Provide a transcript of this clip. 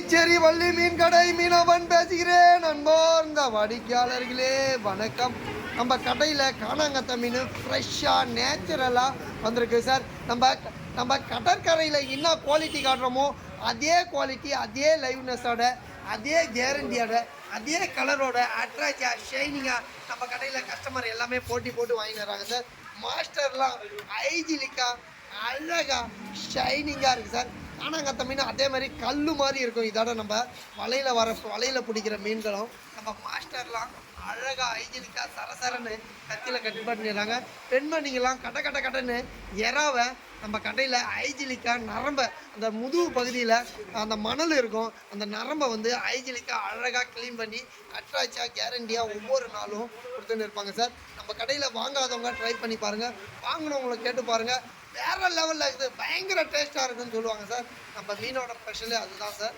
புதுச்சேரி வள்ளி மீன் கடை மீனவன் பேசுகிறேன். அன்பார்ந்த வாடிக்கையாளர்களே வணக்கம். நம்ம கடையில் காணாங்கத்த மீன் ஃப்ரெஷ்ஷாக நேச்சுரலாக வந்திருக்கு சார். நம்ம கடற்கரையில் என்ன குவாலிட்டி காட்டுறோமோ அதே குவாலிட்டி, அதே லைவ்னஸோட, அதே கேரண்டியோட, அதே கலரோட, அட்ராக்டாக ஷைனிங்காக நம்ம கடையில் கஸ்டமர் எல்லாமே போட்டி போட்டு வாங்கிட்டு வராங்க சார். மாஸ்டர்லாம் ஹைஜீனிக்காக அழகாக ஷைனிங்காக இருக்குது சார். காணாங்கத்த மீன் அதே மாதிரி கல் மாதிரி இருக்கும். இதோட நம்ம வலையில் பிடிக்கிற மீன்களும் நம்ம மாஸ்டர்லாம் அழகாக ஹைஜீனிக்காக சரசரன்னு கத்தியில் கட் பண்ணிடுறாங்க. பெண்மணிங்கெல்லாம் கட்டன்னு எறாவை நம்ம கடையில் ஹைஜீனிக்காக நரம்பை, அந்த முதுகு பகுதியில் அந்த மணல் இருக்கும், அந்த நரம்பை வந்து ஹைஜீனிக்காக அழகாக க்ளீன் பண்ணி அட்ராக்டாக கேரண்டியாக ஒவ்வொரு நாளும் கொடுத்துன்னு இருப்பாங்க சார். நம்ம கடையில் வாங்காதவங்க ட்ரை பண்ணி பாருங்கள், வாங்கினவங்களை கேட்டு பாருங்கள். வேறு லெவலில் இருக்குது, பயங்கர டேஸ்ட்டாக இருக்குதுன்னு சொல்லுவாங்க சார். நம்ம மீனோட ஸ்பெஷலே அதுதான் சார்.